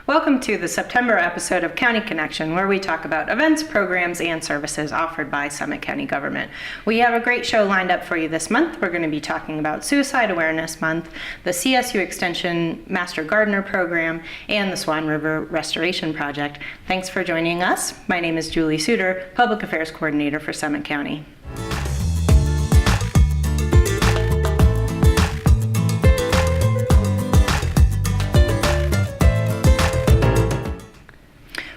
Welcome to the September episode of County Connection, where we talk about events, programs, and services offered by Summit County government. We have a great show lined up for you this month. We're going to be talking about Suicide Awareness Month, the CSU Extension Master Gardener Program, and the Swan River Restoration Project. Thanks for joining us. My name is Julie Suter, Public Affairs Coordinator for Summit County.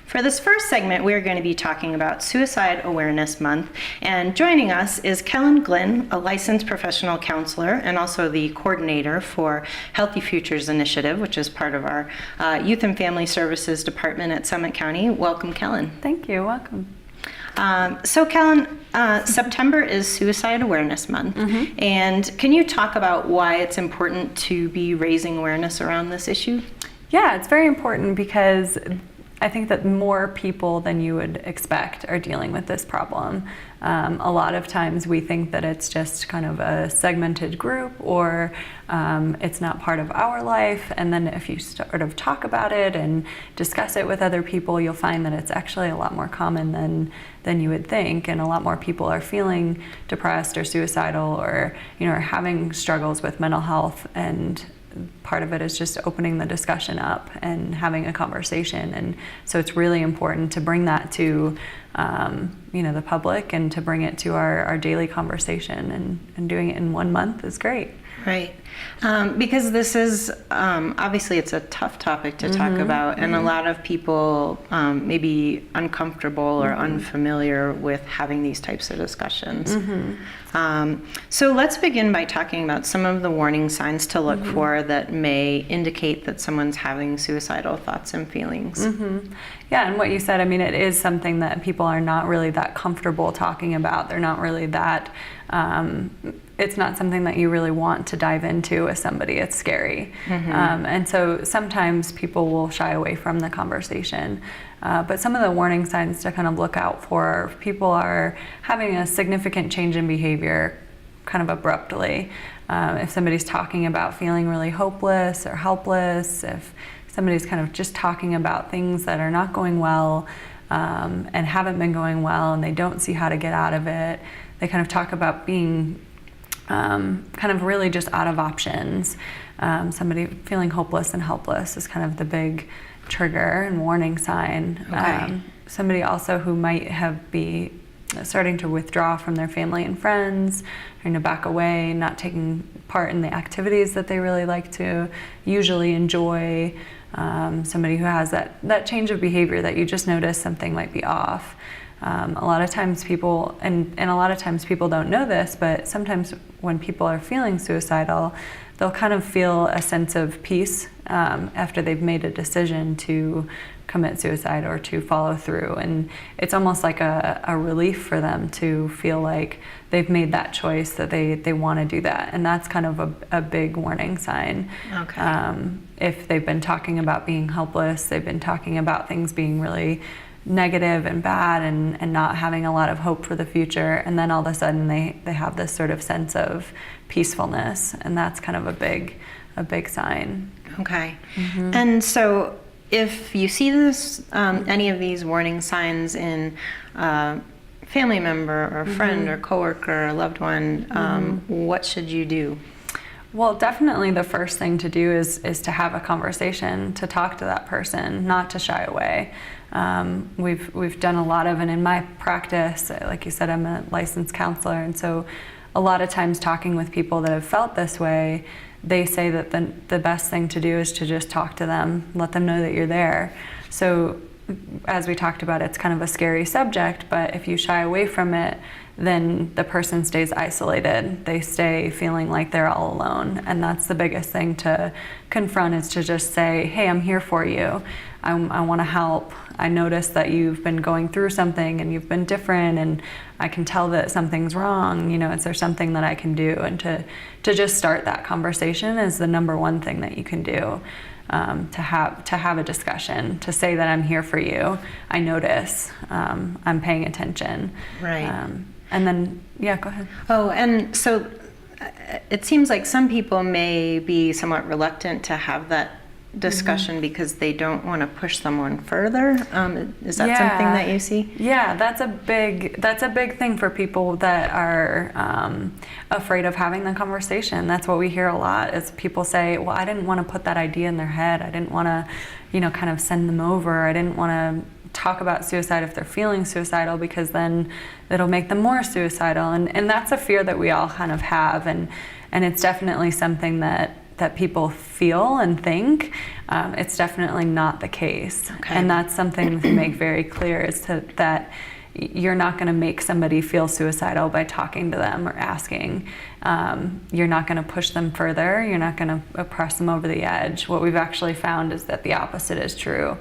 For this first segment, we're going to be talking about Suicide Awareness Month, and joining us is Kellen Glynn, a licensed professional counselor and also the coordinator for Healthy Futures Initiative, which is part of our Youth and Family Services Department at Summit County. Welcome, Kellen. Thank you. Welcome. So Kellen, September is Suicide Awareness Month, and can you talk about why it's important to be raising awareness around this issue? Yeah, it's very important because I think that more people than you would expect are dealing with this problem. A lot of times we think that it's just kind of a segmented group, or it's not part of our life, and then if you sort of talk about it and discuss it with other people, you'll find that it's actually a lot more common than you would think, and a lot more people are feeling depressed or suicidal, or are having struggles with mental health, and part of it is just opening the discussion up and having a conversation. And so it's really important to bring that to the public, and to bring it to our daily conversation, and doing it in 1 month is great. Right. Because this is, obviously it's a tough topic to talk about, and a lot of people may be uncomfortable or unfamiliar with having these types of discussions. So let's begin by talking about some of the warning signs to look for that may indicate that someone's having suicidal thoughts and feelings. Yeah, and what you said, it is something that people are not really that comfortable talking about. They're not really that, it's not something that you really want to dive into with somebody. It's scary. And so sometimes people will shy away from the conversation. But some of the warning signs to kind of look out for, if people are having a significant change in behavior kind of abruptly, if somebody's talking about feeling really hopeless or helpless, if somebody's kind of just talking about things that are not going well and haven't been going well, and they don't see how to get out of it, they kind of talk about being kind of really just out of options. Somebody feeling hopeless and helpless is kind of the big trigger and warning sign. Okay. Somebody also who might be starting to withdraw from their family and friends, trying to back away, not taking part in the activities that they really like to usually enjoy. Somebody who has that change of behavior that you just notice something might be off. A lot of times people, and a lot of times people don't know this, but sometimes when people are feeling suicidal, they'll kind of feel a sense of peace after they've made a decision to commit suicide or to follow through. And it's almost like a relief for them to feel like they've made that choice, that they want to do that. And that's kind of a big warning sign. Okay. If they've been talking about being helpless, they've been talking about things being really negative and bad, and not having a lot of hope for the future, and then all of a sudden they have this sort of sense of peacefulness, and that's kind of a big sign. Okay. And so if you see this, any of these warning signs in a family member or friend or coworker or loved one, what should you do? Well, definitely the first thing to do is to have a conversation, to talk to that person, not to shy away. We've done a lot of, and in my practice, like you said, I'm a licensed counselor, and so a lot of times talking with people that have felt this way, they say that the best thing to do is to just talk to them, let them know that you're there. So as we talked about, it's kind of a scary subject, but if you shy away from it, then the person stays isolated. They stay feeling like they're all alone. And that's the biggest thing to confront, is to just say, hey, I'm here for you. I want to help. I notice that you've been going through something and you've been different, and I can tell that something's wrong. Is there something that I can do? And to just start that conversation is the number one thing that you can do. To have a discussion, to say that I'm here for you. I notice. I'm paying attention. Right. And then, yeah, go ahead. Oh, and so it seems like some people may be somewhat reluctant to have that discussion because they don't want to push someone further. Is that Yeah. something that you see? Yeah, that's a big thing for people that are afraid of having the conversation. That's what we hear a lot is people say, well, I didn't want to put that idea in their head. I didn't want to, kind of send them over. I didn't want to talk about suicide if they're feeling suicidal because then it'll make them more suicidal. And that's a fear that we all kind of have. And it's definitely something that people feel and think. It's definitely not the case. Okay. And that's something to make very clear is that you're not going to make somebody feel suicidal by talking to them or asking. You're not going to push them further. You're not going to press them over the edge. What we've actually found is that the opposite is true.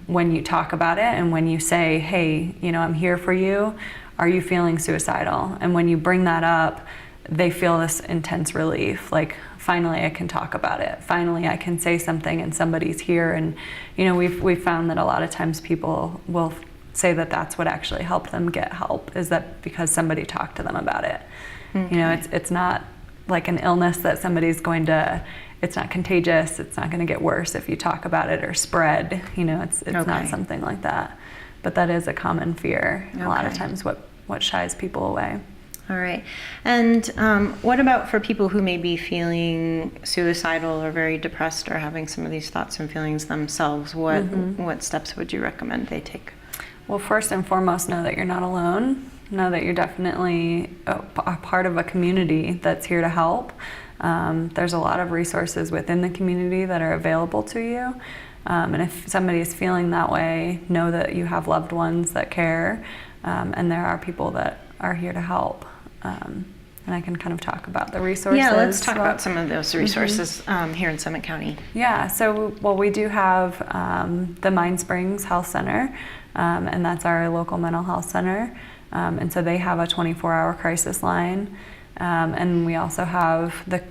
When you talk about it and when you say, hey, I'm here for you, are you feeling suicidal? And when you bring that up, they feel this intense relief, like finally I can talk about it. Finally I can say something and somebody's here. And we've found that a lot of times people will say that that's what actually helped them get help, is that because somebody talked to them about it. Okay. It's not like an illness that somebody's going to, it's not contagious, it's not going to get worse if you talk about it or spread. It's Okay. not something like that. But that is a common fear. Okay. A lot of times what shies people away. All right. And what about for people who may be feeling suicidal or very depressed or having some of these thoughts and feelings themselves? What steps would you recommend they take? Well, first and foremost, know that you're not alone. Know that you're definitely a part of a community that's here to help. There's a lot of resources within the community that are available to you. And if somebody is feeling that way, know that you have loved ones that care, and there are people that are here to help. And I can kind of talk about the resources. Yeah, let's talk about some of those resources here in Summit County. Yeah, so we do have the Mind Springs Health Center, and that's our local mental health center. And so they have a 24-hour crisis line. And we also have the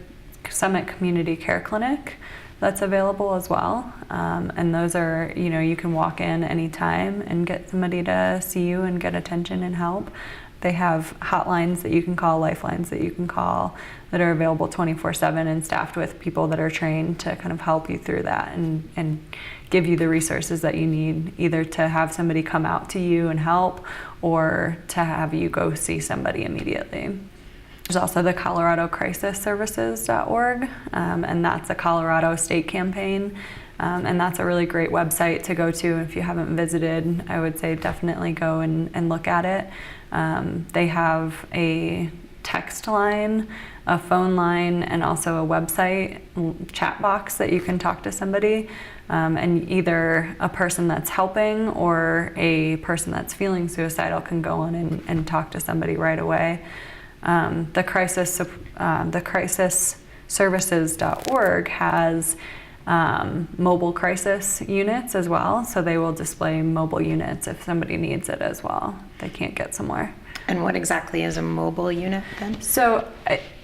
Summit Community Care Clinic that's available as well. And those are, you can walk in anytime and get somebody to see you and get attention and help. They have hotlines that you can call, lifelines that you can call that are available 24/7 and staffed with people that are trained to kind of help you through that and give you the resources that you need, either to have somebody come out to you and help or to have you go see somebody immediately. There's also the ColoradoCrisisServices.org, and that's a Colorado state campaign. And that's a really great website to go to. If you haven't visited, I would say definitely go and look at it. They have a text line, a phone line, and also a website chat box that you can talk to somebody. And either a person that's helping or a person that's feeling suicidal can go on and talk to somebody right away. The CrisisServices.org has mobile crisis units as well, so they will display mobile units if somebody needs it as well. They can't get somewhere. And what exactly is a mobile unit then? So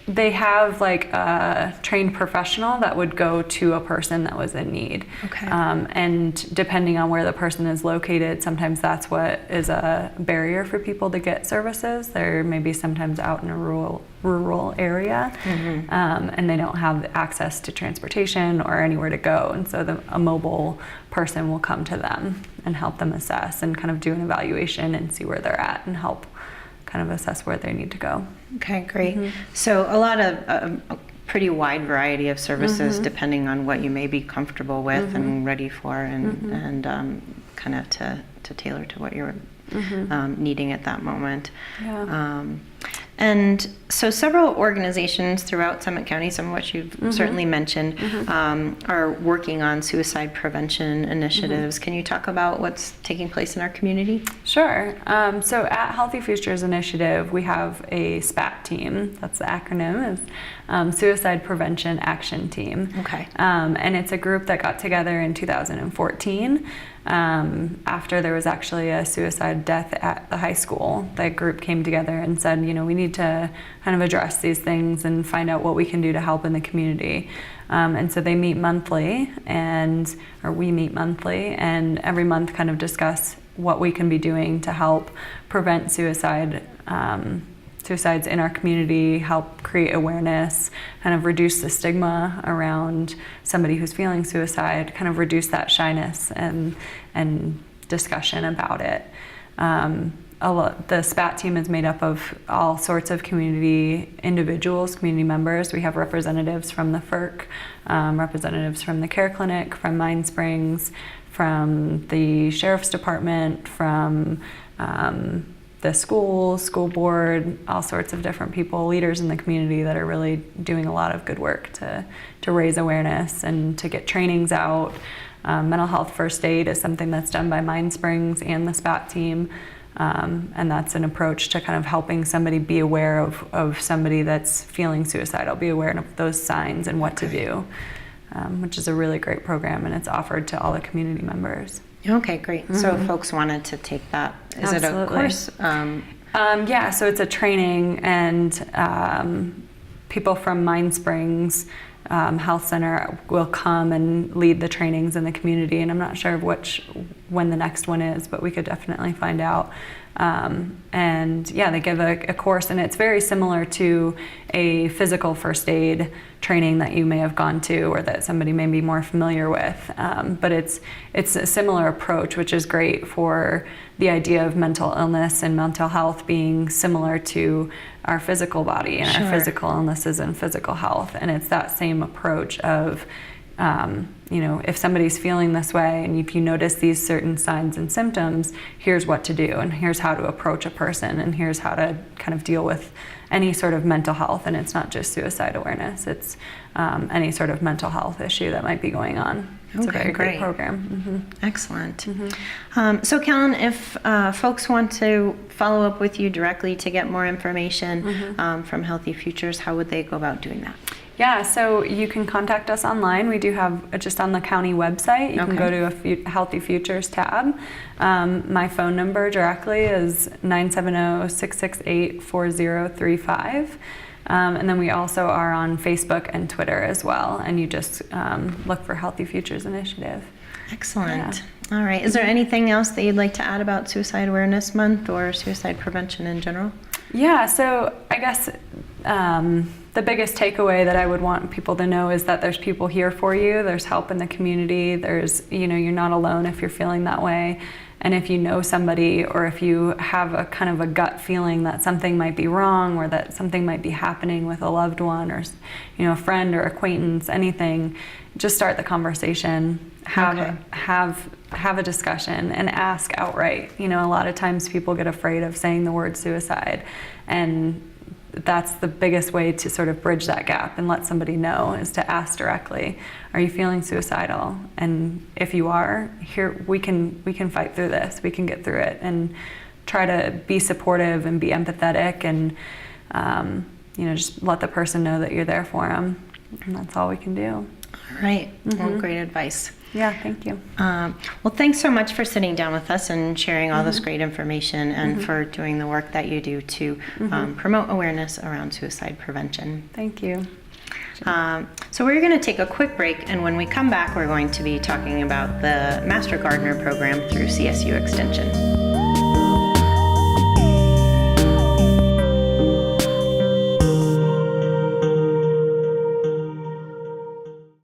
they have like a trained professional that would go to a person that was in need. Okay. And depending on where the person is located, sometimes that's what is a barrier for people to get services. They're maybe sometimes out in a rural area, and they don't have access to transportation or anywhere to go. And so a mobile person will come to them and help them assess and kind of do an evaluation and see where they're at and help kind of assess where they need to go. Okay, great. So a lot of a pretty wide variety of services depending on what you may be comfortable with and ready for, and kind of to tailor to what you're needing at that moment. Yeah. And so several organizations throughout Summit County, some of which you've certainly mentioned, are working on suicide prevention initiatives. Can you talk about what's taking place in our community? Sure. So at Healthy Futures Initiative, we have a SPAT team. That's the acronym, is Suicide Prevention Action Team. Okay. And it's a group that got together in 2014. After there was actually a suicide death at the high school. That group came together and said, we need to kind of address these things and find out what we can do to help in the community. And so they meet monthly, or we meet monthly, and every month kind of discuss what we can be doing to help prevent suicide suicides in our community, help create awareness, kind of reduce the stigma around somebody who's feeling suicide, kind of reduce that shyness and discussion about it. The SPAT team is made up of all sorts of community individuals, community members. We have representatives from the FERC, representatives from the Care Clinic, from Mind Springs, from the Sheriff's Department, from the school board, all sorts of different people, leaders in the community that are really doing a lot of good work to raise awareness and to get trainings out. Mental health first aid is something that's done by Mind Springs and the SPAT team. And that's an approach to kind of helping somebody be aware of somebody that's feeling suicidal, be aware of those signs and what to do, which is a really great program, and it's offered to all the community members. Okay, great. So if folks wanted to take that, is it a course? Yeah, so it's a training, and people from Mind Springs Health Center will come and lead the trainings in the community, and I'm not sure when the next one is, but we could definitely find out. And yeah, they give a course, and it's very similar to a physical first aid training that you may have gone to or that somebody may be more familiar with. But it's a similar approach, which is great for the idea of mental illness and mental health being similar to our physical body and our physical illnesses and physical health. And it's that same approach of, if somebody's feeling this way and if you notice these certain signs and symptoms, here's what to do, and here's how to approach a person, and here's how to kind of deal with any sort of mental health. And it's not just suicide awareness, it's any sort of mental health issue that might be going on. It's a very great program. Excellent. So Kellen, if folks want to follow up with you directly to get more information from Healthy Futures, how would they go about doing that? Yeah, so you can contact us online. We do have just on the county website. You can go to a Healthy Futures tab. My phone number directly is 970-668-4035. And then we also are on Facebook and Twitter as well. And you just look for Healthy Futures Initiative. Excellent. Yeah. All right. Is there anything else that you'd like to add about Suicide Awareness Month or suicide prevention in general? Yeah, so I guess the biggest takeaway that I would want people to know is that there's people here for you. There's help in the community. There's, you're not alone if you're feeling that way. And if you know somebody, or if you have a kind of a gut feeling that something might be wrong, or that something might be happening with a loved one, or a friend or acquaintance, anything, just start the conversation. Have a discussion and ask outright. A lot of times people get afraid of saying the word suicide, and that's the biggest way to sort of bridge that gap and let somebody know, is to ask directly, are you feeling suicidal? And if you are, here we can fight through this. We can get through it, and try to be supportive and be empathetic, and just let the person know that you're there for them. And that's all we can do. All right. Well, great advice. Yeah, thank you. Well, thanks so much for sitting down with us and sharing all this great information, and for doing the work that you do to promote awareness around suicide prevention. Thank you. So we're going to take a quick break, and when we come back, we're going to be talking about the Master Gardener program through CSU Extension.